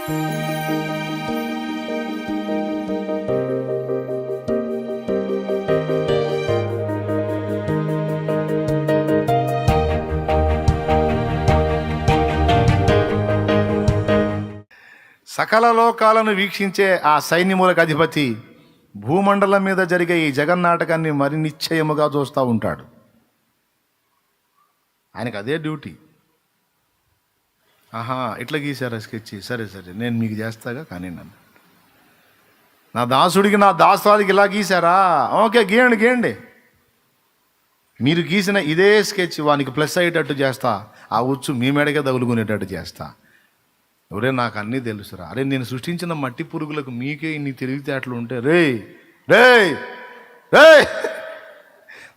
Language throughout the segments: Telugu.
సకల లోకాలను వీక్షించే ఆ సైన్యములకు అధిపతి భూమండలం మీద జరిగే ఈ జగన్నాటకాన్ని మరి నిశ్చయముగా చూస్తూ ఉంటాడు. ఆయనకు అదే డ్యూటీ. ఇట్లా గీశారా స్కెచ్, సరే నేను మీకు చేస్తాగా, కానీ నన్ను నా దాసుడికి నా దాసుడికి ఇలా గీశారా, ఓకే గీయండి. మీరు గీసిన ఇదే స్కెచ్ వానికి ప్లస్ అయ్యేటట్టు చేస్తా, ఆ ఉచ్చు మీ మెడకే తగులుకునేటట్టు చేస్తా. ఎవరే నాకు అన్నీ తెలుసురా. అరే నేను సృష్టించిన మట్టి పురుగులకు మీకే ఇన్ని తెలివితేటలు ఉంటే రే రే రే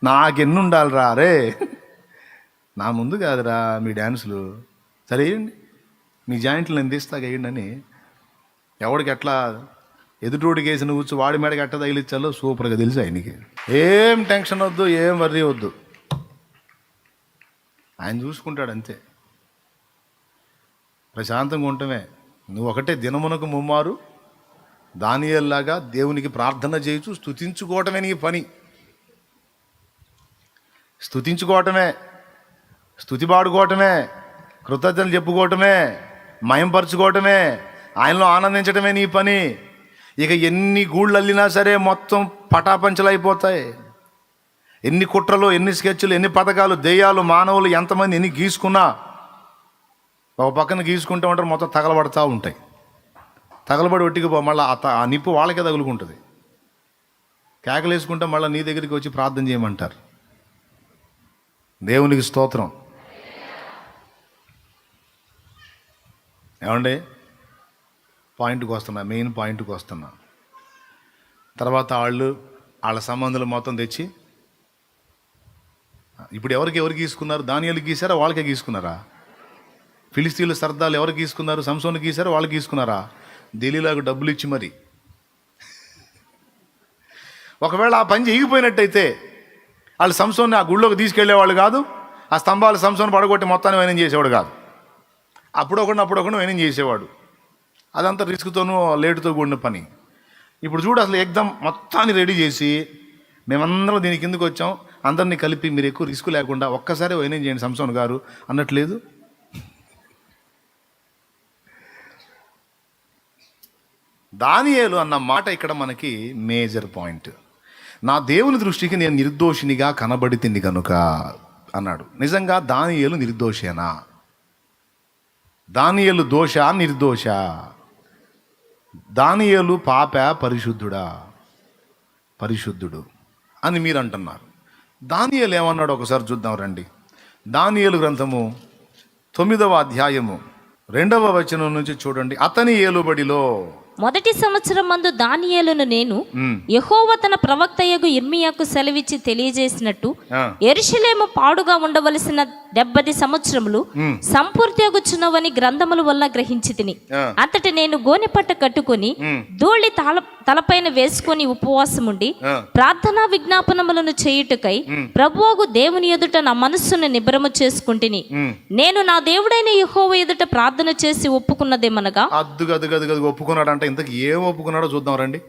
నాకెన్ని ఉండాలిరా. రే నా ముందు కాదురా మీ డ్యాన్సులు, సరే వేయండి మీ జాయింట్లు నేను తీస్తాగా వేయండి అని ఎవడికి ఎట్లా ఎదుటోడికి వేసిన కూర్చు వాడి మేడకి ఎట్ట తగిలిచ్చాలో సూపర్గా తెలుసు ఆయనకి. ఏం టెన్షన్ వద్దు, ఏం వర్రీ వద్దు, ఆయన చూసుకుంటాడు అంతే. ప్రశాంతంగా ఉండటమే. నువ్వు ఒకటే దినమునకు ముమ్మారు దానియేలులాగా దేవునికి ప్రార్థన చేయొచ్చు, స్తుతించుకోవటమే నీ పని. స్తుతించుకోవటమే, స్తుతి పాడుకోవటమే, కృతజ్ఞతలు చెప్పుకోవటమే, మయంపరచుకోవటమే, ఆయనలో ఆనందించటమే నీ పని. ఇక ఎన్ని గూళ్ళు అల్లినా సరే మొత్తం పటాపంచలు అయిపోతాయి. ఎన్ని కుట్రలు, ఎన్ని స్కెచ్లు, ఎన్ని పథకాలు, దెయ్యాలు, మానవులు ఎంతమంది ఎన్ని గీసుకున్నా ఒక పక్కన గీసుకుంటూ ఉంటారు, మొత్తం తగలబడతా ఉంటాయి. తగలబడి ఒట్టికి మళ్ళీ ఆ నిప్పు వాళ్ళకే తగులుకుంటుంది. కేకలు వేసుకుంటే మళ్ళీ నీ దగ్గరికి వచ్చి ప్రార్థన చేయమంటారు. దేవునికి స్తోత్రం. ఏమండి, పాయింట్కి వస్తున్నా, మెయిన్ పాయింట్కి వస్తున్నా. తర్వాత వాళ్ళ సంబంధాలు మొత్తం తెచ్చి ఇప్పుడు ఎవరు గీసుకున్నారు? దానియేలు గీసారా, వాళ్ళకే గీసుకున్నారా? ఫిలిస్తీన్ల సర్దాలు ఎవరు గీసుకున్నారు? సంసోను గీసారా, వాళ్ళు గీసుకున్నారా? ఢిల్లీలాగా డబ్బులు ఇచ్చి మరి. ఒకవేళ ఆ పని చేయకపోయినట్టయితే వాళ్ళు సంసోన్ని ఆ గుళ్ళోకి తీసుకెళ్లేవాళ్ళు కాదు, ఆ స్తంభాలు సంసోను పడగొట్టి మొత్తాన్ని వైనం చేసేవాడు కాదు. అప్పుడొకడు వైనం చేసేవాడు. అదంతా రిస్క్తోనూ లేటుతో కూడిన పని. ఇప్పుడు చూడు, అసలు ఎగ్జామ్ మొత్తాన్ని రెడీ చేసి మేమందరం దీని కిందకు వచ్చాం, అందరినీ కలిపి మీరు ఎక్కువ రిస్క్ లేకుండా ఒక్కసారి వైనం చేయండి సంసోన్ గారు అన్నట్లేదు. దానియేలు అన్న మాట ఇక్కడ మనకి మేజర్ పాయింట్. నా దేవుని దృష్టికి నేను నిర్దోషినిగా కనబడితిని కనుక అన్నాడు. నిజంగా దానియేలు నిర్దోషేనా? దానియేలు దోష నిర్దోష? దానియేలు పాప పరిశుద్ధుడా? పరిశుద్ధుడు అని మీరు అంటున్నారు. దానియేలు ఏమన్నాడు ఒకసారి చూద్దాం రండి. దానియేలు గ్రంథము 9వ అధ్యాయము 2వ వచనం నుంచి చూడండి. అతని ఏలుబడిలో మొదటి సంవత్సరం మందు దానియేలును నేను యెహోవా తన ప్రవక్తయగు యిర్మీయాకు సెలవిచ్చి తెలియజేసినట్టు యెరూషలేము పాడుగా ఉండవలసిన 70 సంవత్సరములు సంపూర్తియగుచున్నవని గ్రంథముల వల్ల గ్రహించి తిని. అంతటి నేను గోనెపట్ట కట్టుకొని ధూళి తలపైన వేసుకొని ఉపవాసముండి ప్రార్థనా విజ్ఞాపనములను చేయుటకై ప్రభువగు దేవుని ఎదుట నా మనస్సును నిబ్రము చేసుకుంటుని. నేను నా దేవుడైన యెహోవా ఎదుట ప్రార్థన చేసి ఒప్పుకున్నదేమనగా, ఒప్పుకున్నాడంటే ఇంతకు ఏం ఒప్పుకున్నాడో చూద్దాం రండి.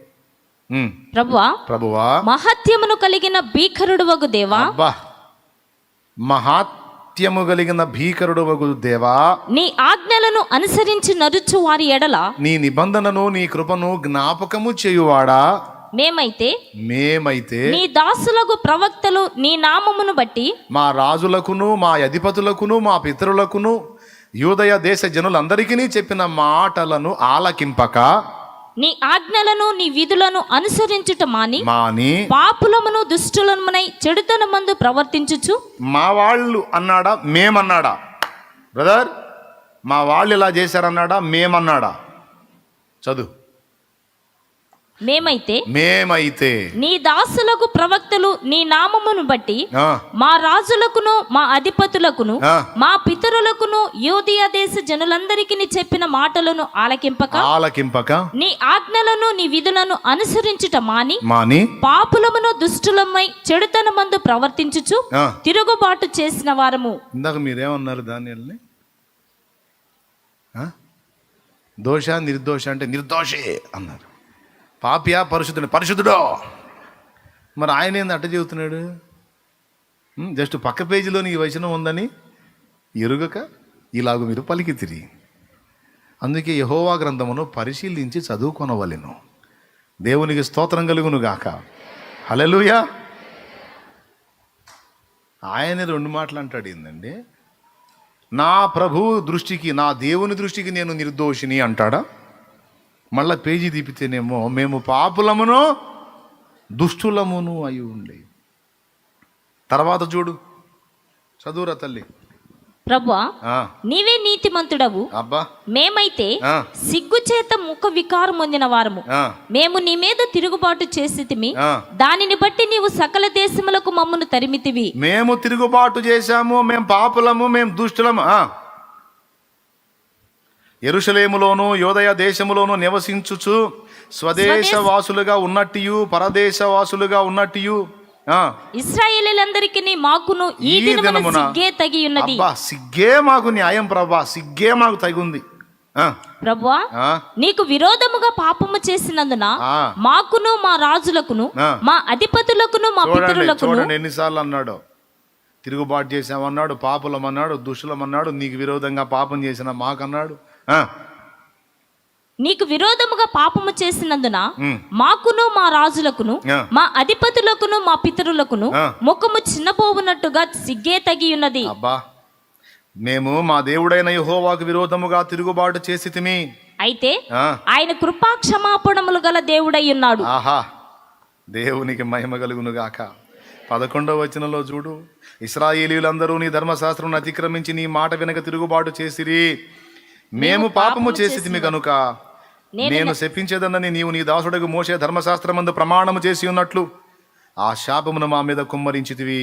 ప్రభువా మహత్యమును కలిగిన భీకరుడు వగు దేవా, మహాత్యము కలిగిన భీకరుడు వగు దేవా, నీ ఆజ్ఞలను అనుసరించి నడుచు వారి ఎడల నీ నిబంధనను నీ కృపను జ్ఞాపకము చేయువాడా, మేమైతే నీ దాసులకు ప్రవక్తలు నీ నామమును బట్టి మా రాజులకును మా అధిపతులకును మా పితరులకును యూదయ దేశ జనులందరికీ చెప్పిన మాటలను ఆలకింపక నీ ఆజ్ఞలను నీ విధులను అనుసరించుట మాని పాపులమును దుష్టులమునై చెడుతనమందు ప్రవర్తించుచు. మా వాళ్ళు అన్నాడా మేమన్నాడా? బ్రదర్, మా వాళ్ళు ఇలా చేశారన్నాడా మేమన్నాడా? చదువు. మేమైతే నీ దాసులకు ప్రవక్తలు నీ నామమును బట్టి మా రాజులకును మా అధిపతులకును మా పితరులకును యూదయ దేశ జనులందరికీ చెప్పిన మాటలను ఆలకింపక నీ ఆజ్ఞలను నీ విధులను అనుసరించుట మాని పాపులమును దుష్టులమై చెడుతనమందు ప్రవర్తించుచు తిరుగుబాటు చేసిన వారము. ఇందాక మీరేమన్నారు? దానియేలుని దోష నిర్దోష అంటే నిర్దోషే అన్నారు. పాపియా పరిశుద్ధుడు, పరిశుద్ధుడో. మరి ఆయన ఏంది అట్ట చెబుతున్నాడు? జస్ట్ పక్క పేజీలోని ఈ వచనం ఉందని ఎరుగక ఇలాగ మీరు పలికితిరి. అందుకే యెహోవా గ్రంథమును పరిశీలించి చదువుకొనవలెను. దేవునికి స్తోత్రం కలుగును గాక. హల్లెలూయా. ఆయనే 2 మాటలు అంటాడు. ఏందండి? నా ప్రభు దృష్టికి, నా దేవుని దృష్టికి నేను నిర్దోషిని అంటాడా? మళ్ళా పేజీ తీపితేనేమో మేము పాపులమును దుష్టులమును అయి ఉండే. తర్వాత చూడు, చదువురా తల్లి. ప్రభువా, ఆ, నీవే నీతిమంతుడవు, అబ్బా, మేమైతే ఆ, సిగ్గు చేత ముఖ వికారం పొందిన వారము. ఆ, మేము నీ మీద తిరుగుబాటు చేసితిమి, ఆ. దానిని బట్టి నీవు సకల దేశములకు మమ్మను తరిమితివి. మేము తిరుగుబాటు చేశాము, మేము పాపులము, మేము దుష్టులము. యెరూషలేములోను యోదయ దేశములోను నివసించుచు స్వదేశవాసులుగా ఉన్నట్టు పరదేశవాసులుగా ఉన్నట్టు ఇశ్రాయేలీయులందరికీ మాకును ఈ దినమున సిగ్గే తగి ఉన్నది. అబ్బా, సిగ్గే మాకు న్యాయం ప్రభా, సిగ్గే మాకు తగుంది. ప్రభువా, నీకు విరోధముగా పాపము చేసినందున మాకును మా రాజులకును మా అధిపతులకును మా పితరులకును. చూడండి ఎన్నిసార్లు అన్నాడు. తిరుగుబాటు చేసామన్నాడు, పాపులమన్నాడు, దుష్టులమన్నాడు, నీకు విరోధంగా పాపం చేసిన మాకన్నాడు. నీకు విరోధముగా పాపము చేసినందున మాకును మా రాజులకును మా అధిపతులకును మా పితరులకును ముఖము చిన్నపోవునట్టుగా సిగ్గే తగి ఉన్నది. అబ్బా, మేము మా దేవుడైన యెహోవాకు విరోధముగా తిరుగుబాటు చేసితిమి, అయితే ఆయన కృపా క్షమాపణములు గల దేవుడై ఉన్నాడు. ఆహా, దేవునికి మహిమ కలుగును గాక. 11వ వచనంలో చూడు, ఇశ్రాయేలీయులందరూ నీ ధర్మశాస్త్రం అతిక్రమించి నీ మాట వెనక తిరుగుబాటు చేసిరి. మేము పాపము చేసితిమి గనుక నేను శపించేదన్నని నీవు నీ దాసుడకు మోషే ధర్మశాస్త్రమందు ప్రమాణము చేసి ఉన్నట్లు ఆ శాపమును మా మీద కుమ్మరించితివి.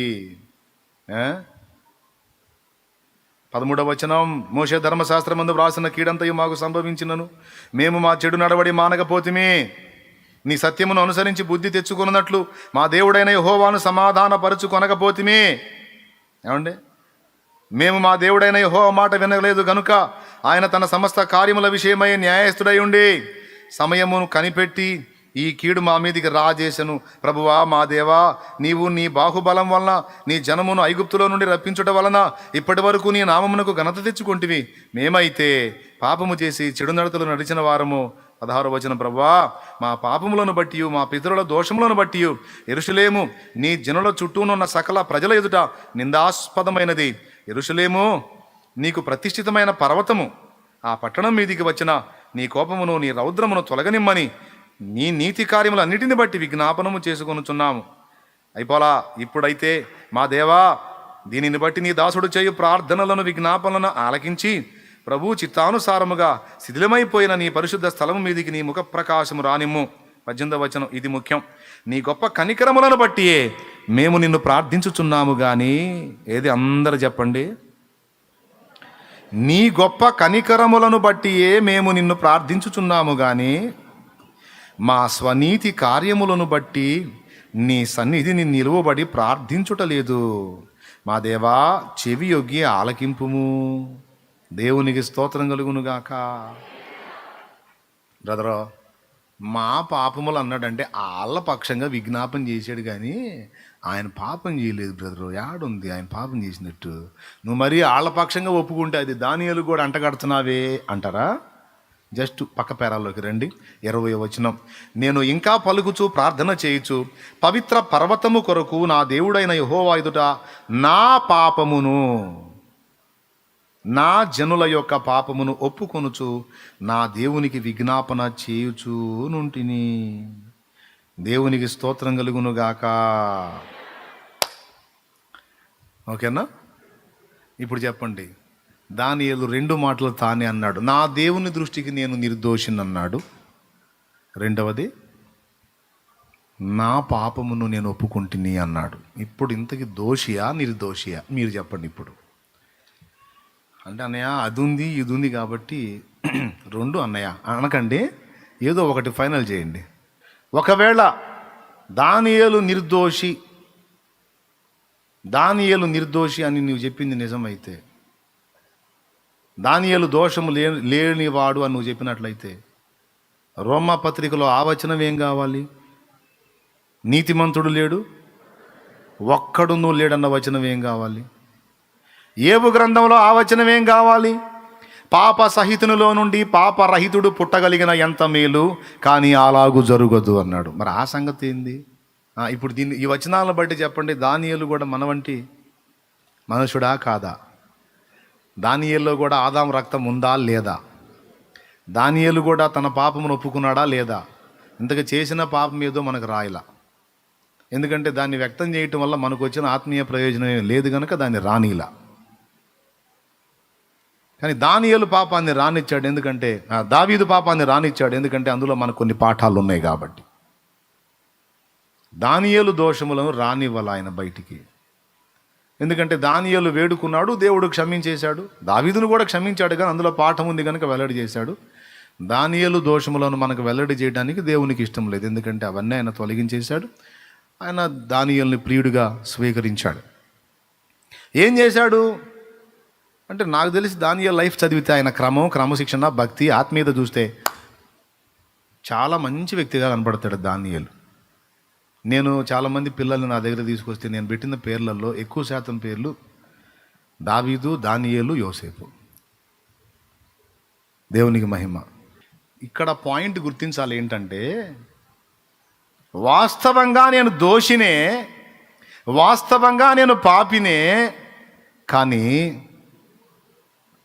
13వ వచనం, మోషే ధర్మశాస్త్రమందు వ్రాసిన కీడంతయు మాకు సంభవించినను మేము మా చెడు నడవడి మానకపోతిమి. నీ సత్యమును అనుసరించి బుద్ధి తెచ్చుకున్నట్లు మా దేవుడైన యెహోవాను సమాధాన పరుచుకొనకపోతిమి. ఏమండి? మేము మా దేవుడైన యెహోవా మాట వినలేదు గనుక ఆయన తన సమస్త కార్యముల విషయమై న్యాయస్థుడై ఉండి సమయమును కనిపెట్టి ఈ కీడు మా మీదికి రాజేశను. ప్రభువా, మా దేవా, నీవు నీ బాహుబలం వలన నీ జనమును ఐగుప్తులో నుండి రప్పించుట వలన ఇప్పటి వరకు నీ నామమునకు ఘనత తెచ్చుకొంటివి. మేమైతే పాపము చేసి చెడు నడతలు నడిచిన వారము. 16వ వచనం, ప్రభువా, మా పాపములను బట్టి మా పితరుల దోషములను బట్టి యెరూషలేము నీ జనుల చుట్టూనున్న సకల ప్రజల ఎదుట నిందాస్పదమైనది. యెరూషలేము నీకు ప్రతిష్ఠితమైన పర్వతము. ఆ పట్టణం మీదికి వచ్చిన నీ కోపమును నీ రౌద్రమును తొలగనిమ్మని నీ నీతి కార్యములన్నిటిని బట్టి విజ్ఞాపనము చేసుకొనుచున్నాము. అయిపోలా. ఇప్పుడైతే మా దేవా, దీనిని బట్టి నీ దాసుడు చేయు ప్రార్థనలను విజ్ఞాపనలను ఆలకించి ప్రభు చిత్తానుసారముగా శిథిలమైపోయిన నీ పరిశుద్ధ స్థలము మీదికి నీ ముఖ ప్రకాశము రానిమ్ము. 18వ వచనం, ఇది ముఖ్యం. నీ గొప్ప కనికరములను బట్టియే మేము నిన్ను ప్రార్థించుచున్నాము గాని, ఏది అందరూ చెప్పండి, నీ గొప్ప కనికరములను బట్టియే మేము నిన్ను ప్రార్థించుచున్నాము గాని మా స్వనీతి కార్యములను బట్టి నీ సన్నిధిని నిలువబడి ప్రార్థించుటలేదు. మా దేవా, చెవి యొగ్గి ఆలకింపుము. దేవునికి స్తోత్రం కలుగునుగాక. బ్రదరు, మా పాపములు అన్నాడంటే వాళ్ళ పక్షంగా విజ్ఞాపన చేశాడు కానీ ఆయన పాపం చేయలేదు. బ్రదరు, యాడుంది ఆయన పాపం చేసినట్టు? నువ్వు మరీ వాళ్ళ పక్షంగా ఒప్పుకుంటే అది దానియేలు కూడా అంటగడుతున్నావే అంటారా? జస్ట్ పక్క పేరాల్లోకి రండి. 20వ వచనం, నేను ఇంకా పలుకుచు ప్రార్థన చేయుచు పవిత్ర పర్వతము కొరకు నా దేవుడైన యెహోవా ఎదుట నా పాపమును నా జనుల యొక్క పాపమును ఒప్పుకొనుచు నా దేవునికి విజ్ఞాపన చేయుచు నుంటిని. దేవునికి స్తోత్రం కలుగునుగాక. ఓకేనా? ఇప్పుడు చెప్పండి, దానియేలు 2 మాటలు తానే అన్నాడు. నా దేవుని దృష్టికి నేను నిర్దోషిని అన్నాడు. రెండవది, నా పాపమును నేను ఒప్పుకుంటుని అన్నాడు. ఇప్పుడు ఇంతకి దోషియా నిర్దోషియా మీరు చెప్పండి. ఇప్పుడు అంటే అన్నయ్య అది ఉంది ఇది ఉంది కాబట్టి 2 అన్నయ్య అనకండి, ఏదో ఒకటి ఫైనల్ చేయండి. ఒకవేళ దానియేలు నిర్దోషి అని నువ్వు చెప్పింది నిజమైతే దానియేలు దోషము లేనివాడు అని నువ్వు చెప్పినట్లయితే రోమా పత్రికలో ఆ వచనం ఏం కావాలి? నీతిమంతుడు లేడు, ఒక్కడును లేడన్న వచనం ఏం కావాలి? ఏబు గ్రంథంలో ఆ వచనం ఏం కావాలి? పాప సహితునిలో నుండి పాపరహితుడు పుట్టగలిగిన ఎంత మేలు, కానీ అలాగూ జరగదు అన్నాడు. మరి ఆ సంగతి ఏంది? ఇప్పుడు ఈ వచనాలను బట్టి చెప్పండి, దానియేలు కూడా మన వంటి మనుషుడా కాదా? దానియేలులో కూడా ఆదాము రక్తం ఉందా లేదా? దానియేలు కూడా తన పాపమును ఒప్పుకున్నాడా లేదా? ఇంతగా చేసిన పాపం ఏదో మనకు రాయలా. ఎందుకంటే దాన్ని వ్యక్తం చేయటం వల్ల మనకు వచ్చిన ఆత్మీయ ప్రయోజనం లేదు కనుక దాన్ని రానిలా. కానీ దానియేలు పాపాన్ని రానిచ్చాడు, ఎందుకంటే దావీదు పాపాన్ని రానిచ్చాడు, ఎందుకంటే అందులో మనకు కొన్ని పాఠాలు ఉన్నాయి కాబట్టి. దానియేలు దోషములను రానివ్వాలి ఆయన బయటికి. ఎందుకంటే దానియేలు వేడుకున్నాడు, దేవుడు క్షమించేశాడు. దావీదును కూడా క్షమించాడు, కానీ అందులో పాఠం ఉంది కనుక వెల్లడి చేశాడు. దానియేలు దోషములను మనకు వెల్లడి చేయడానికి దేవునికి ఇష్టం లేదు, ఎందుకంటే అవన్నీ ఆయన తొలగించేశాడు. ఆయన దానియేలుని ప్రియుడిగా స్వీకరించాడు. ఏం చేశాడు అంటే, నాకు తెలిసి దానియేలు లైఫ్ చదివితే ఆయన క్రమశిక్షణ, భక్తి, ఆత్మీయత చూస్తే చాలా మంచి వ్యక్తిగా కనబడతాడు దానియేలు. నేను చాలామంది పిల్లల్ని నా దగ్గర తీసుకొస్తే నేను పెట్టిన పేర్లలో ఎక్కువ శాతం పేర్లు దావీదు, దానియేలు, యోసేపు. దేవునికి మహిమ. ఇక్కడ పాయింట్ గుర్తించాలి ఏంటంటే, వాస్తవంగా నేను దోషినే, వాస్తవంగా నేను పాపినే, కానీ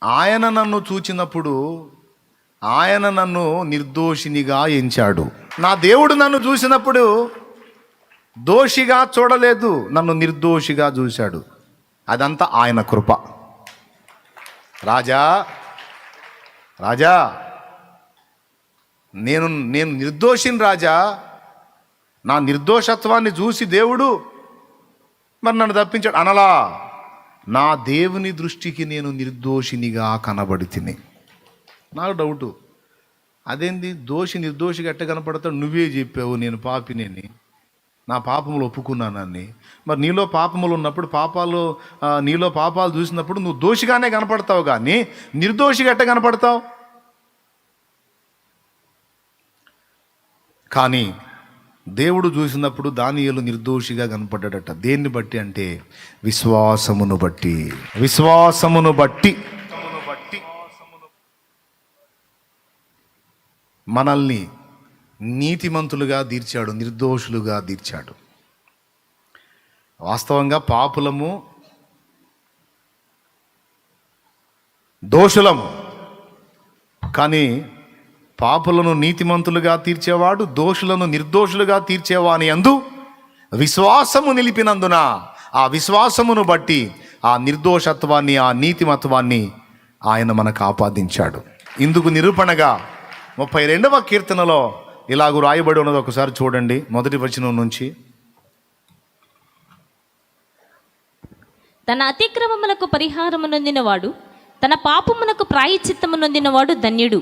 ఆయన నన్ను చూచినప్పుడు ఆయన నన్ను నిర్దోషినిగా ఎంచాడు. నా దేవుడు నన్ను చూసినప్పుడు దోషిగా చూడలేదు, నన్ను నిర్దోషిగా చూశాడు. అదంతా ఆయన కృప. రాజా రాజా నేను నిర్దోషిని రాజా. నా నిర్దోషత్వాన్ని చూసి దేవుడు మరి నన్ను తప్పించాడు అనలా. నా దేవుని దృష్టికి నేను నిర్దోషినిగా కనబడి తిని. నాకు డౌటు, అదేంది నిర్దోషిగా ఎట్ట కనపడతాడు? నువ్వే చెప్పావు నేను పాపినేని, నా పాపములు ఒప్పుకున్నానని. మరి నీలో పాపములు ఉన్నప్పుడు నీలో పాపాలు చూసినప్పుడు నువ్వు దోషిగానే కనపడతావు, కానీ నిర్దోషిగా ఎట్ట కనపడతావు? కానీ దేవుడు చూసినప్పుడు దానియేలు నిర్దోషిగా కనపడ్డాడట. దేన్ని బట్టి అంటే విశ్వాసమును బట్టి. విశ్వాసమును బట్టి మనల్ని నీతిమంతులుగా తీర్చాడు, నిర్దోషులుగా తీర్చాడు. వాస్తవంగా పాపులము, దోషులము, కానీ పాపులను నీతిమంతులుగా తీర్చేవాడు, దోషులను నిర్దోషులుగా తీర్చేవాని యందు విశ్వాసము నిలిపినందున ఆ విశ్వాసమును బట్టి ఆ నిర్దోషత్వాన్ని, ఆ నీతిమత్వాన్ని ఆయన మనకు ఆపాదించాడు. ఇందుకు నిరూపణగా 32వ కీర్తనలో ఇలాగూ రాయబడి ఉన్నది. ఒకసారి చూడండి, మొదటి వచనం నుంచి. తన అతిక్రమములకు పరిహారము నొందినవాడు, తన పాపమునకు ప్రాయశ్చిత్తము నొందినవాడు ధన్యుడు.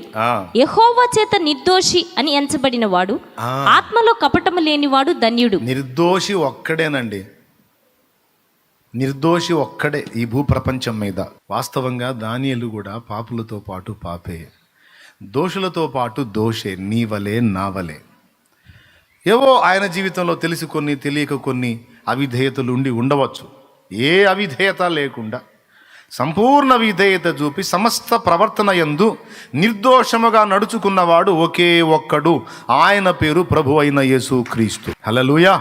యెహోవా చేత నిర్దోషి అని ఎంచబడినవాడు, ఆత్మలో కపటము లేనివాడు ధన్యుడు. నిర్దోషి ఒక్కడేనండి, నిర్దోషి ఒక్కడే ఈ భూప్రపంచం మీద. వాస్తవంగా దానియేలు కూడా పాపులతో పాటు పాపే, దోషులతో పాటు దోషే, నీ వలే నా వలే. ఏవో ఆయన జీవితంలో తెలిసి కొన్ని, తెలియక కొన్ని అవిధేయతలు ఉండి ఉండవచ్చు. ఏ అవిధేయత లేకుండా సంపూర్ణ విధేయత చూపి సమస్త ప్రవర్తన యందు నిర్దోషముగా నడుచుకున్నవాడు ఒకే ఒక్కడు, ఆయన పేరు ప్రభు అయిన యేసుక్రీస్తు. హల్లెలూయా.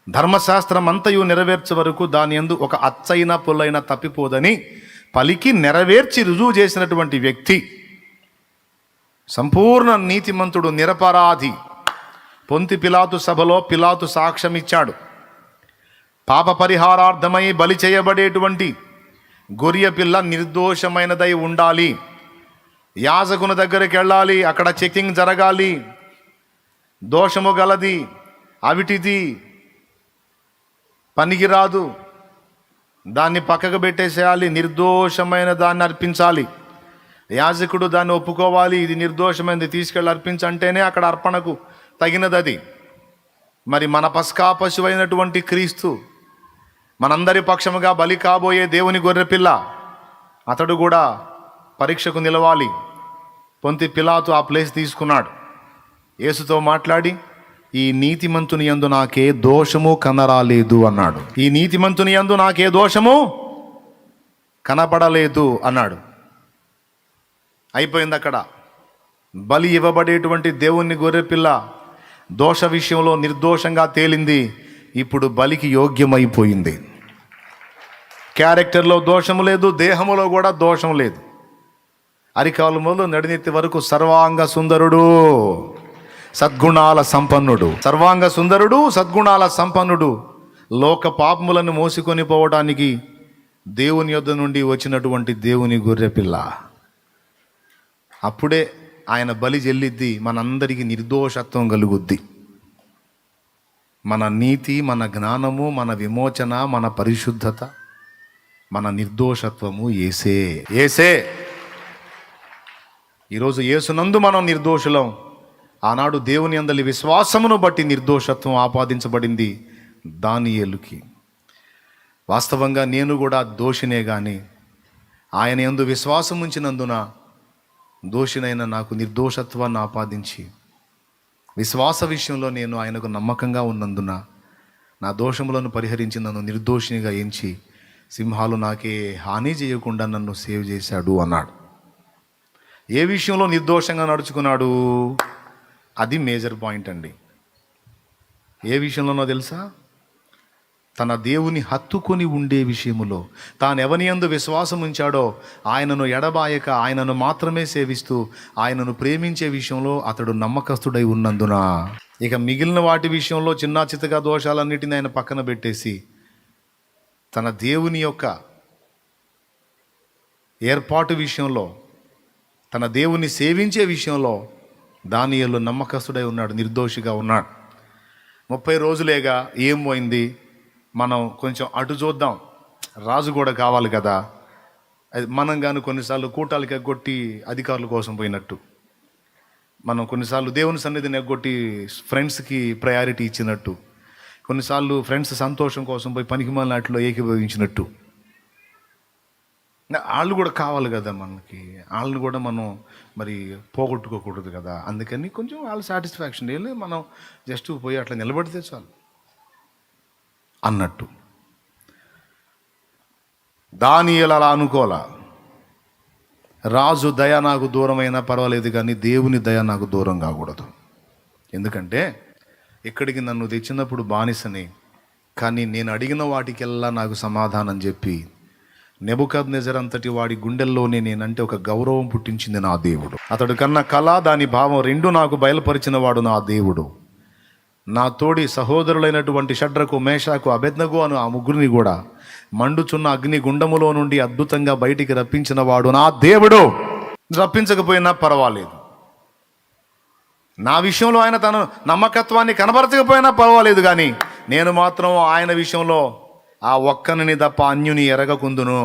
ధర్మశాస్త్రం అంతయు నెరవేర్చే వరకు దాని యందు ఒక అచ్చైన పొల్లైన తప్పిపోదని పలికి నెరవేర్చి రుజువు చేసినటువంటి వ్యక్తి, సంపూర్ణ నీతిమంతుడు, నిరపరాధి. పొంతి పిలాతు సభలో పిలాతు సాక్ష్యం ఇచ్చాడు. పాప పరిహారార్థమై బలి చేయబడేటువంటి గొర్రె పిల్ల నిర్దోషమైనదై ఉండాలి. యాజకుని దగ్గరికి వెళ్ళాలి, అక్కడ చెకింగ్ జరగాలి. దోషము గలది, అవిటిది, పనికిరాదు, దాన్ని పక్కకు పెట్టేసేయాలి. నిర్దోషమైన దాన్ని అర్పించాలి. యాజకుడు దాన్ని ఒప్పుకోవాలి, ఇది నిర్దోషమైనది, తీసుకెళ్ళి అర్పించంటేనే అక్కడ అర్పణకు తగినది అది. మరి మన పస్కా పశువు అయినటువంటి క్రీస్తు, మనందరి పక్షముగా బలి కాబోయే దేవుని గొర్రెపిల్ల, అతడు కూడా పరీక్షకు నిలవాలి. పొంతి పిలాతు ఆ ప్లేస్ తీసుకున్నాడు. యేసుతో మాట్లాడి, ఈ నీతిమంతుని యందు నాకే దోషము కనరాలేదు అన్నాడు. ఈ నీతిమంతుని యందు నాకే దోషము కనపడలేదు అన్నాడు. అయిపోయింది అక్కడ. బలి ఇవ్వబడేటువంటి దేవుని గొర్రెపిల్ల దోష విషయంలో నిర్దోషంగా తేలింది. ఇప్పుడు బలికి యోగ్యమైపోయింది. క్యారెక్టర్లో దోషము లేదు, దేహములో కూడా దోషం లేదు. అరికాలు మొదలు నడినెత్తి వరకు సర్వాంగ సుందరుడు, సద్గుణాల సంపన్నుడు. సర్వాంగ సుందరుడు, సద్గుణాల సంపన్నుడు. లోక పాపములను మోసుకొని పోవడానికి దేవుని యొద్ద నుండి వచ్చినటువంటి దేవుని గొర్రెపిల్ల. అప్పుడే ఆయన బలి చెల్లిద్ది. మనందరికీ నిర్దోషత్వం కలుగుద్ది. మన నీతి, మన జ్ఞానము, మన విమోచన, మన పరిశుద్ధత, మన నిర్దోషత్వము యేసే. ఈరోజు యేసునందు మనం నిర్దోషులం. ఆనాడు దేవుని అందలి విశ్వాసమును బట్టి నిర్దోషత్వం ఆపాదించబడింది దానియేలుకి. వాస్తవంగా నేను కూడా దోషినే, కానీ ఆయన యందు విశ్వాసం ఉంచినందున దోషినైన నాకు నిర్దోషత్వాన్ని ఆపాదించి, విశ్వాస విషయంలో నేను ఆయనకు నమ్మకంగా ఉన్నందున నా దోషములను పరిహరించి నన్ను నిర్దోషినిగా ఎంచి సింహాలు నాకే హాని చేయకుండా నన్ను సేవ్ చేశాడు అన్నాడు. ఏ విషయంలో నిర్దోషంగా నడుచుకున్నాడు? అది మేజర్ పాయింట్ అండి. ఏ విషయంలోనో తెలుసా? తన దేవుని హత్తుకొని ఉండే విషయములో, తాను ఎవని యందు విశ్వాసం ఉంచాడో ఆయనను ఎడబాయక ఆయనను మాత్రమే సేవిస్తూ ఆయనను ప్రేమించే విషయంలో అతడు నమ్మకస్తుడై ఉన్నందున, ఇక మిగిలిన వాటి విషయంలో చిన్న చితక దోషాలన్నిటిని ఆయన పక్కన పెట్టేసి తన దేవుని యొక్క ఏర్పాటు విషయంలో, తన దేవుని సేవించే విషయంలో దానియేలు నమ్మకస్తుడై ఉన్నాడు, నిర్దోషిగా ఉన్నాడు. 30 రోజులేగా ఏం పోయింది? మనం కొంచెం అటు చూద్దాం. రాజు కూడా కావాలి కదా. మనం కానీ కొన్నిసార్లు కూటాలకి ఎగ్గొట్టి అధికారుల కోసం పోయినట్టు, మనం కొన్నిసార్లు దేవుని సన్నిధిని ఎగ్గొట్టి ఫ్రెండ్స్కి ప్రయారిటీ ఇచ్చినట్టు, కొన్నిసార్లు ఫ్రెండ్స్ సంతోషం కోసం పోయి పనికిమాలిన వాటిలో ఏకీభవించినట్టు, వాళ్ళు కూడా కావాలి కదా మనకి. వాళ్ళని కూడా మనం మరి పోగొట్టుకోకూడదు కదా. అందుకని కొంచెం వాళ్ళ సాటిస్ఫాక్షన్ వెళ్ళి మనం జస్ట్ పోయి అట్లా నిలబడితే చాలు అన్నట్టు. దానియేలు అలా అనుకోలా. రాజు దయ నాకు దూరమైనా పర్వాలేదు, కానీ దేవుని దయ నాకు దూరం కాకూడదు. ఎందుకంటే ఇక్కడికి నన్ను తెచ్చినప్పుడు బానిసని, కానీ నేను అడిగిన వాటికెల్లా నాకు సమాధానం చెప్పి నెబుకద్నెజర్ అంతటి వాడి గుండెల్లోనే నేనంటే ఒక గౌరవం పుట్టించింది నా దేవుడు. అతడు కన్న కళ, దాని భావం రెండు నాకు బయలుపరిచిన వాడు నా దేవుడు. నా తోడి సహోదరులైనటువంటి షడ్రకు, మేషాకు, అబేద్నెగో అను ఆ ముగ్గురిని కూడా మండుచున్న అగ్ని గుండములో నుండి అద్భుతంగా బయటికి రప్పించిన వాడు నా దేవుడు. రప్పించకపోయినా పర్వాలేదు, నా విషయంలో ఆయన తన నమ్మకత్వాన్ని కనబరచకపోయినా పర్వాలేదు, కానీ నేను మాత్రం ఆయన విషయంలో ఆ ఒక్కనిని తప్ప అన్యుని ఎరగకుందును.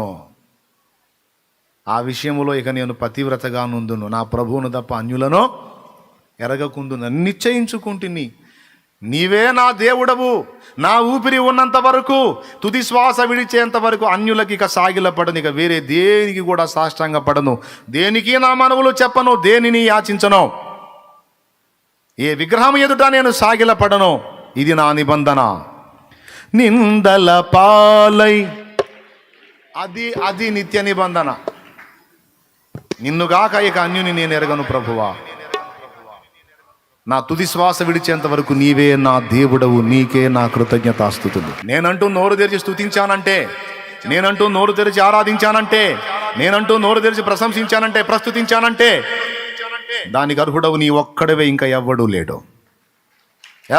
ఆ విషయంలో ఇక నేను పతివ్రతగా నుందును, నా ప్రభువును తప్ప అన్యులను ఎరగకుందును నిశ్చయించుకుంటుని. నీవే నా దేవుడవు, నా ఊపిరి ఉన్నంత వరకు, తుది శ్వాస విడిచేంత వరకు అన్యులకి ఇక సాగిలపడను, ఇక వేరే దేనికి కూడా సాష్టాంగ పడను, దేనికి నా మనవులు చెప్పను, దేనిని యాచించను, ఏ విగ్రహం ఎదుట నేను సాగిలపడను. ఇది నా నిబంధన. నిందల పాలై, అది నిత్య నిబంధన. నిన్నుగాక ఇక అన్యుని నేను ఎరగను ప్రభువా. నా తుది శ్వాస విడిచేంత వరకు నీవే నా దేవుడవు, నీకే నా కృతజ్ఞతాస్తుతులు. నేనంటూ నోరు తెరిచి స్తుతించానంటే, నేనంటూ నోరు తెరిచి ఆరాధించానంటే, నేనంటూ నోరు తెరిచి ప్రశంసించానంటే, ప్రస్తుతించానంటే దానికి అర్హుడవు నీ ఒక్కడవే, ఇంకా ఎవ్వడూ లేడు,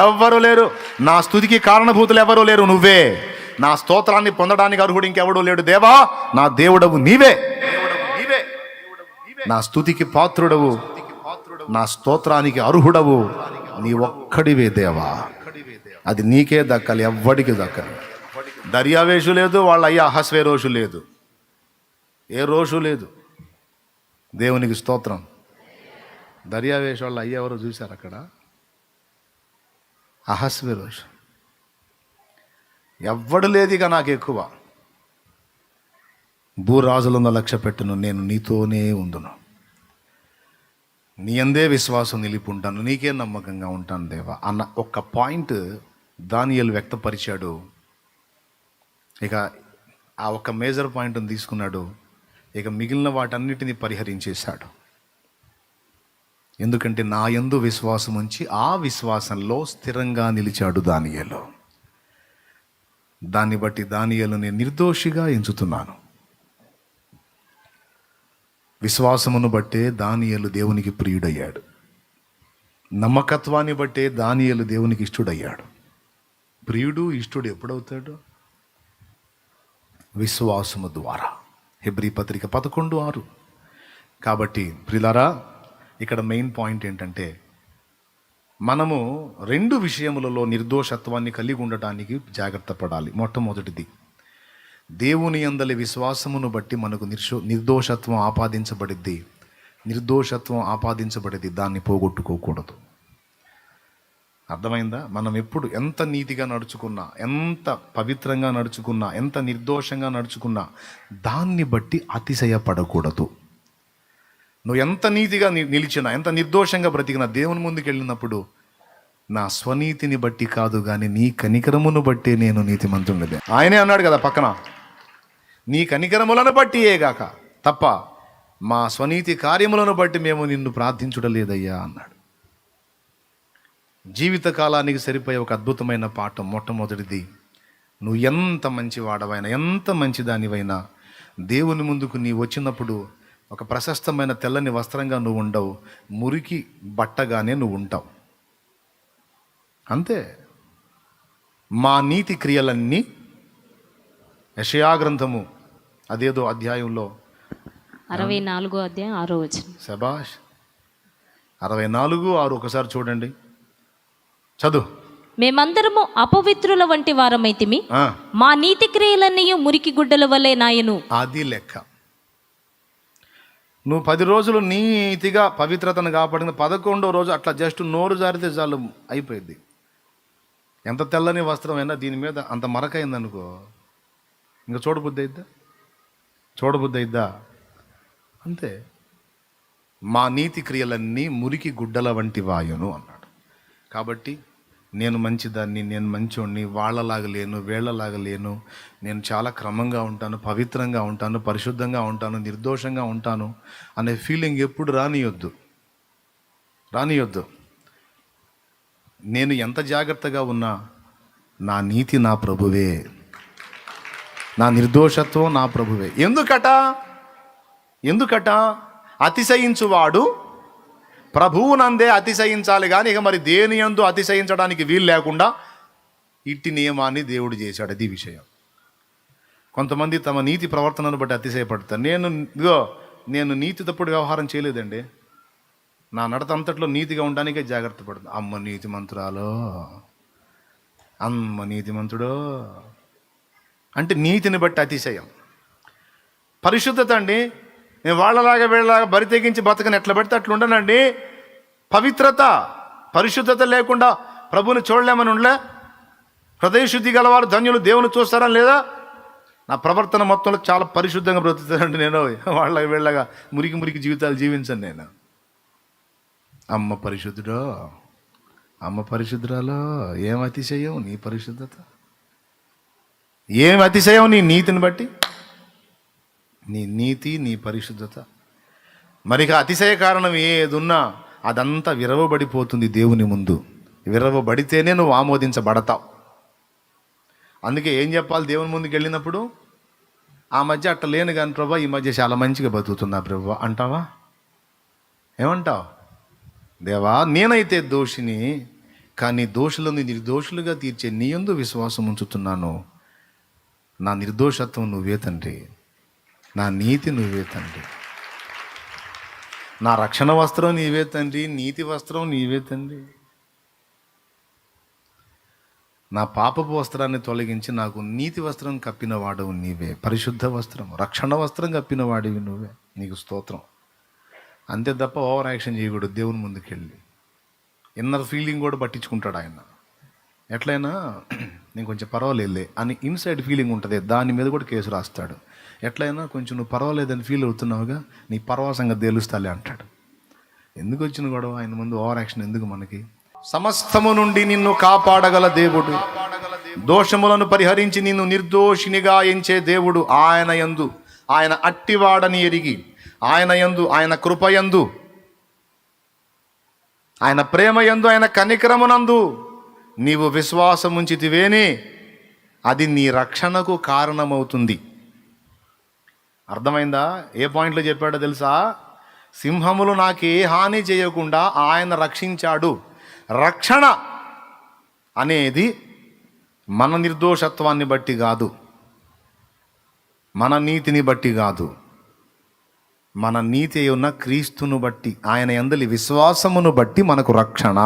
ఎవ్వరూ లేరు. నా స్తుతికి కారణభూతులు ఎవరూ లేరు, నువ్వే. నా స్తోత్రాన్ని పొందడానికి అర్హుడు ఇంకెవడూ లేడు. దేవా, నా దేవుడవు నీవే. నా స్తుతికి పాత్రుడవు, నా స్తోత్రానికి అర్హుడవు నీ ఒక్కడివే దేవా. అది నీకే దక్కాలి, ఎవ్వడికి దక్కలి. దర్యావేషు లేదు, వాళ్ళ అయ్యా అహస్వేరోషు లేదు, ఏ రోషు లేదు. దేవునికి స్తోత్రం. దర్యావేషు వాళ్ళ అయ్య ఎవరో చూశారు అక్కడ? అహస్వేరోషు. ఎవ్వడు లేదు ఇక నాకు ఎక్కువ. భూరాజులను లక్ష్య పెట్టును, నేను నీతోనే ఉందును. నీ అందే విశ్వాసం నిలిపుంటాను, నీకే నమ్మకంగా ఉంటాను దేవా అన్న ఒక్క పాయింట్ దానియేలు వ్యక్తపరిచాడు. ఇక ఆ ఒక్క మేజర్ పాయింట్ని తీసుకున్నాడు. ఇక మిగిలిన వాటన్నిటిని పరిహరించేశాడు. ఎందుకంటే నా యందు విశ్వాసం ఉంచి ఆ విశ్వాసంలో స్థిరంగా నిలిచాడు దానియేలు. దాన్ని బట్టి దానియేలు నేను నిర్దోషిగా ఎంచుతున్నాను. విశ్వాసమును బట్టే దానియేలు దేవునికి ప్రియుడయ్యాడు. నమ్మకత్వాన్ని బట్టే దానియేలు దేవునికి ఇష్టడయ్యాడు. ప్రియుడు ఇష్టడు ఎప్పుడవుతాడు? విశ్వాసము ద్వారా. హెబ్రీ పత్రిక 11:6. కాబట్టి ప్రియులారా, ఇక్కడ మెయిన్ పాయింట్ ఏంటంటే మనము 2 విషయములలో నిర్దోషత్వాన్ని కలిగి ఉండటానికి జాగ్రత్త పడాలి. మొట్టమొదటిది, దేవుని యందలి విశ్వాసమును బట్టి మనకు నిర్దోషత్వం ఆపాదించబడిద్ది. నిర్దోషత్వం ఆపాదించబడిద్ది, దాన్ని పోగొట్టుకోకూడదు. అర్థమైందా? మనం ఎప్పుడు ఎంత నీతిగా నడుచుకున్నా, ఎంత పవిత్రంగా నడుచుకున్నా, ఎంత నిర్దోషంగా నడుచుకున్నా దాన్ని బట్టి అతిశయపడకూడదు. నువ్వు ఎంత నీతిగా నిలిచినా, ఎంత నిర్దోషంగా బ్రతికినా దేవుని ముందుకు వెళ్ళినప్పుడు నా స్వనీతిని బట్టి కాదు కానీ నీ కనికరమును బట్టే నేను నీతిమంతుడిని. ఆయనే అన్నాడు కదా పక్కన, నీ కనికరములను బట్టియేగాక తప్ప మా స్వనీతి కార్యములను బట్టి మేము నిన్ను ప్రార్థించుటలేదయ్యా అన్నాడు. జీవితకాలానికి సరిపోయే ఒక అద్భుతమైన పాఠం. మొట్టమొదటిది, నువ్వు ఎంత మంచివాడవైనా, ఎంత మంచిదానివైనా దేవుని ముందుకు నీ వచ్చినప్పుడు ఒక ప్రశస్తమైన తెల్లని వస్త్రంగా నువ్వు ఉండవు, మురికి బట్టగానే నువ్వు ఉంటావు. అంతే. మా నీతి క్రియలన్నీ, యెషయా గ్రంథము అదేదో అధ్యాయంలో 64:6. శబాష్, 64:6 ఒకసారి చూడండి, చదువు. మేమందరము అపవిత్రుల వంటి వారమైతిమి, మా నీతి క్రియలన్నీ మురికి గుడ్డల వలె నాయను. అది లెక్క. నువ్వు 10 రోజులు నీతిగా పవిత్రతను కాపాడిన 11వ రోజు అట్లా జస్ట్ నోరు జారితే చాలు అయిపోయింది. ఎంత తెల్లని వస్త్రమైనా దీని మీద అంత మరకైందనుకో, ఇంకా చూడబుద్ధి అయిద్దా? అంతే. మా నీతి క్రియలన్నీ మురికి గుడ్డల వంటి వాయును అన్నాడు. కాబట్టి నేను మంచిదాన్ని, నేను మంచోడిని, వాళ్ళలాగా లేను, వీళ్ళలాగా లేను, నేను చాలా క్రమంగా ఉంటాను, పవిత్రంగా ఉంటాను, పరిశుద్ధంగా ఉంటాను, నిర్దోషంగా ఉంటాను అనే ఫీలింగ్ ఎప్పుడు రానియొద్దు. నేను ఎంత జాగ్రత్తగా ఉన్నా నా నీతి నా ప్రభువే, నా నిర్దోషత్వం నా ప్రభువే. ఎందుకట? అతిశయించువాడు ప్రభువునందే అతిశయించాలి కానీ ఇక మరి దేని యందు అతిశయించడానికి వీలు లేకుండా ఇట్టి నియమాన్ని దేవుడు చేశాడు. అది విషయం. కొంతమంది తమ నీతి ప్రవర్తనను బట్టి అతిశయపడతారు. నేను నీతి తప్పుడు వ్యవహారం చేయలేదండి, నా నడత అంతట్లో నీతిగా ఉండడానికే జాగ్రత్త పడుతుంది. అమ్మ నీతిమంతుడో అంటే నీతిని బట్టి అతిశయం. పరిశుద్ధత అండి, నేను వాళ్ళలాగా వీళ్ళలాగా బరి తెగించి బతకని ఎట్లా పడితే అట్లా ఉండనండి. పవిత్రత, పరిశుద్ధత లేకుండా ప్రభువుని చూడలేమని ఉండలే. హృదయ శుద్ధి గలవారు ధన్యులు దేవుని చూస్తారని లేదా? నా ప్రవర్తన మొత్తంలో చాలా పరిశుద్ధంగా బ్రతుకుతానండి. నేను వీళ్ళగా మురికి జీవితాలు జీవించను నేను. అమ్మ పరిశుద్ధురాలో ఏం అతిశయం నీ పరిశుద్ధత, ఏం అతిశయం నీ నీతిని బట్టి, నీ నీతి నీ పరిశుద్ధత. మరి అతిశయ కారణం ఏదున్నా అదంతా విరవబడిపోతుంది దేవుని ముందు. విరవబడితేనే నువ్వు ఆమోదించబడతావు. అందుకే ఏం చెప్పాలి దేవుని ముందుకు వెళ్ళినప్పుడు? ఆ మధ్య అట్ట లేను కానీ ప్రభా, ఈ మధ్య చాలా మంచిగా బతుకుతున్నా ప్రభా అంటావా? ఏమంటావు? దేవా, నేనైతే దోషిని, కానీ దోషులను నిర్దోషులుగా తీర్చే నీ యందు విశ్వాసం ఉంచుతున్నాను. నా నిర్దోషత్వం నువ్వే తండ్రి, నా నీతి నువ్వే తండ్రి, నా రక్షణ వస్త్రం నీవే తండ్రి, నీతి వస్త్రం నీవే తండ్రి. నా పాపపు వస్త్రాన్ని తొలగించి నాకు నీతి వస్త్రం కప్పిన వాడవు నీవే, పరిశుద్ధ వస్త్రం, రక్షణ వస్త్రం కప్పిన వాడివి నువ్వే. నీకు స్తోత్రం. అంతే తప్ప ఓవర్ యాక్షన్ చేయకూడదు. దేవుని ముందుకెళ్ళి ఇన్నర్ ఫీలింగ్ కూడా పట్టించుకుంటాడు ఆయన. ఎట్లయినా నేను కొంచెం పర్వాలేదులే అని ఇన్సైడ్ ఫీలింగ్ ఉంటుంది, దాని మీద కూడా కేసు రాస్తాడు. ఎట్లయినా కొంచెం నువ్వు పర్వాలేదని ఫీల్ అవుతున్నావుగా, నీ పర్వాసంగా తేలుస్తాలే అంటాడు. ఎందుకు వచ్చిన గొడవ? ఆయన ముందు ఓవర్ యాక్షన్ ఎందుకు మనకి? సమస్తము నుండి నిన్ను కాపాడగల దేవుడు, దోషములను పరిహరించి నిన్ను నిర్దోషినిగా ఎంచే దేవుడు ఆయన యందు, ఆయన అట్టివాడని ఎరిగి ఆయన యందు, ఆయన కృపయందు, ఆయన ప్రేమయందు, ఆయన కనికరమునందు నీవు విశ్వాసముంచితివేని అది నీ రక్షణకు కారణమవుతుంది. అర్థమైందా? ఏ పాయింట్లో చెప్పాడో తెలుసా? సింహములు నాకు ఏ హాని చేయకుండా ఆయన రక్షించాడు. రక్షణ అనేది మన నిర్దోషత్వాన్ని బట్టి కాదు, మన నీతిని బట్టి కాదు, మన నీతి ఉన్న క్రీస్తును బట్టి, ఆయన యందలి విశ్వాసమును బట్టి మనకు రక్షణ.